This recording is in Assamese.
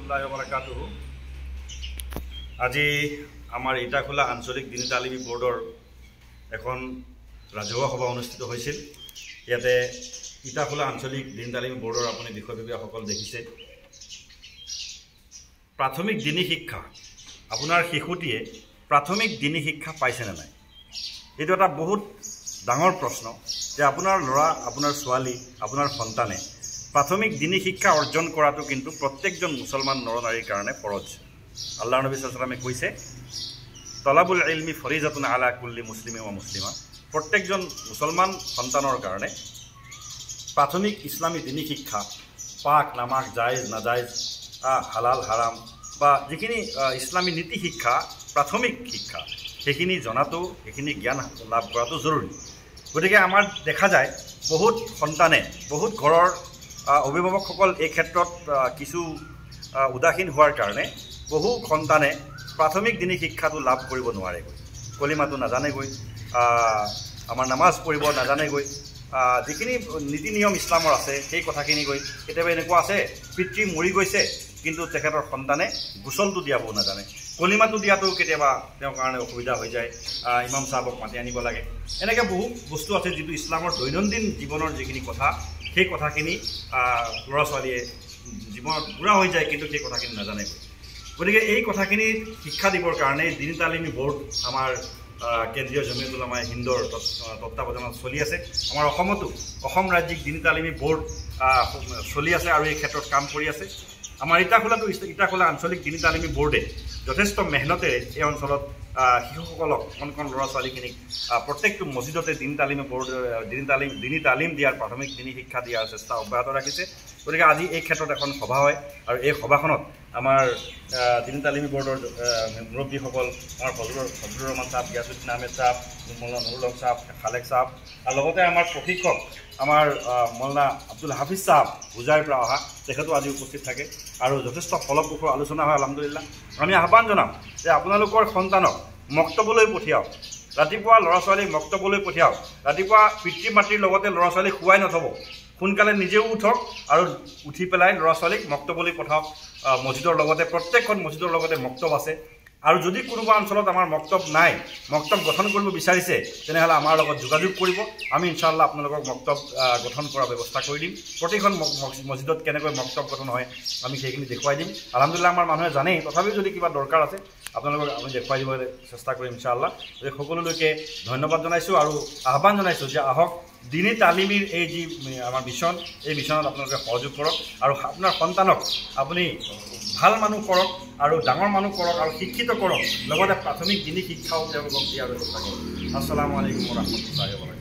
ৰহমতুল্লাহি ওয়া বাৰাকাতুহু। আজি আমাৰ ইটাখোলা আঞ্চলিক দিনী তালিমী বোৰ্ডৰ এখন ৰাজহুৱা সভা অনুষ্ঠিত হৈছিল। ইয়াতে ইটাখোলা আঞ্চলিক দিনী তালিমী বোৰ্ডৰ আপুনি বিষয়ববীয়াসকল দেখিছে। প্ৰাথমিক দিনী শিক্ষা আপোনাৰ শিশুটিয়ে প্ৰাথমিক দিনী শিক্ষা পাইছেনে নাই, এইটো এটা বহুত ডাঙৰ প্ৰশ্ন যে আপোনাৰ ল'ৰা, আপোনাৰ ছোৱালী, আপোনাৰ সন্তানে প্ৰাথমিক দিনী শিক্ষা অৰ্জন কৰাটো কিন্তু প্ৰত্যেকজন মুছলমান নৰ নাৰীৰ কাৰণে ফৰজ। আল্লাহ নবী সাল্লাল্লাহু আলাইহি ওয়াসাল্লামে কৈছে, তলাবুল ইলমি ফৰিজাতুন আলা কুল্লি মুছলিমিন ওয়া মুছলিমা। প্ৰত্যেকজন মুছলমান সন্তানৰ কাৰণে প্ৰাথমিক ইছলামী দিনী শিক্ষা, পাক নামাক, জায়েজ নাজায়েজ, হালাল হাৰাম বা যিখিনি ইছলামী নীতি শিক্ষা, প্ৰাথমিক শিক্ষা, সেইখিনি জনাটো, সেইখিনি জ্ঞান লাভ কৰাটো জৰুৰী। গতিকে আমাৰ দেখা যায় বহুত সন্তানে, বহুত ঘৰৰ অভিভাৱকসকল এই ক্ষেত্ৰত কিছু উদাসীন হোৱাৰ কাৰণে বহু সন্তানে প্ৰাথমিক দিনী শিক্ষাটো লাভ কৰিব নোৱাৰেগৈ। কলিমাটো নাজানেগৈ, আমাৰ নামাজ পঢ়িব নাজানেগৈ, যিখিনি নীতি নিয়ম ইছলামৰ আছে সেই কথাখিনি গৈ কেতিয়াবা এনেকুৱা আছে পিতৃ মৰি গৈছে কিন্তু তেখেতৰ সন্তানে গোচলটো দিয়াবও নাজানে, কলিমাটো দিয়াটো কেতিয়াবা তেওঁৰ কাৰণে অসুবিধা হৈ যায়, ইমাম চাহাবক মাতি আনিব লাগে। এনেকৈ বহু বস্তু আছে যিটো ইছলামৰ দৈনন্দিন জীৱনৰ যিখিনি কথা, সেই কথাখিনি ল'ৰা ছোৱালীয়ে জীৱনত বুঢ়া হৈ যায় কিন্তু সেই কথাখিনি নাজানেগৈ। গতিকে এই কথাখিনি শিক্ষা দিবৰ কাৰণে দিনী তালিমী বোৰ্ড আমাৰ কেন্দ্ৰীয় জমিয়ত উলামায়ে হিন্দৰ তত্ত্বাৱধানত চলি আছে। আমাৰ অসমতো অসম ৰাজ্যিক দিনী তালিমী বোৰ্ড চলি আছে আৰু এই ক্ষেত্ৰত কাম কৰি আছে। আমাৰ ইটাখোলা আঞ্চলিক দিনী তালিমী বোৰ্ডে যথেষ্ট মেহনতেৰে এই অঞ্চলত শিশুসকলক, কণ কণ ল'ৰা ছোৱালীখিনিক প্ৰত্যেকটো মছজিদতে দিনী তালিম দিয়াৰ, প্ৰাথমিক দিনী শিক্ষা দিয়াৰ চেষ্টা অব্যাহত ৰাখিছে। গতিকে আজি এই ক্ষেত্ৰত এখন সভা হয় আৰু এই সভাখনত আমাৰ দিনী তালিমী বোৰ্ডৰ মুৰব্বীসকল, আমাৰ ফজলুৰ ৰহমান চাহাব, গিয়াছুদ্দিন আহমেদ চাহাব, মৌলানা নুৰুল হক চাহাব, খালেক চাহাব, আৰু লগতে আমাৰ প্ৰশিক্ষক আমাৰ মৌলানা আব্দুল হাফিজ চাহাব হোজাইৰ পৰা অহা, তেখেতো আজি উপস্থিত থাকে আৰু যথেষ্ট ফলপ্ৰসূ আলোচনা হয় আলহামদুলিল্লাহ। আমি আহ্বান জনাম যে আপোনালোকৰ সন্তানক মক্তবলৈ পঠিয়াওক, ৰাতিপুৱা ল'ৰা ছোৱালীক মক্তবলৈ পঠিয়াওক। ৰাতিপুৱা পিতৃ মাতৃৰ লগতে ল'ৰা ছোৱালীক শুৱাই নথ'ব, সোনকালে নিজেও উঠক আৰু উঠি পেলাই ল'ৰা ছোৱালীক মক্তবলৈ পঠাওক। মছজিদৰ লগতে, প্ৰত্যেকখন মছজিদৰ লগতে মক্তব আছে, আৰু যদি কোনোবা অঞ্চলত আমাৰ মক্তব নাই, মক্তব গঠন কৰিব বিচাৰিছে, তেনেহ'লে আমাৰ লগত যোগাযোগ কৰিব। আমি ইনশাআল্লাহ আপোনালোকক মক্তব গঠন কৰাৰ ব্যৱস্থা কৰি দিম। প্ৰতিখন মছজিদত কেনেকৈ মক্তব গঠন হয় আমি সেইখিনি দেখুৱাই দিম। আলহামদুলিল্লাহ আমাৰ মানুহে জানেই, তথাপিও যদি কিবা দৰকাৰ আছে আপোনালোকক আমি দেখুৱাই দিবলৈ চেষ্টা কৰিম ইনশাআল্লাহ। গতিকে সকলোলৈকে ধন্যবাদ জনাইছোঁ আৰু আহ্বান জনাইছোঁ যে আহক, দিনী তালিমীৰ এই যি আমাৰ মিছন, এই মিছনত আপোনালোকে সহযোগ কৰক আৰু আপোনাৰ সন্তানক আপুনি ভাল মানুহ কৰক আৰু ডাঙৰ মানুহ কৰক আৰু শিক্ষিত কৰক, লগতে প্ৰাথমিক দিনী শিক্ষাও তেওঁলোকক দিয়াৰ ব্যৱস্থা কৰক। আসসালামু আলাইকুম ওয়া ৰাহমাতুল্লাহি ওয়া বাৰাকাতুহু।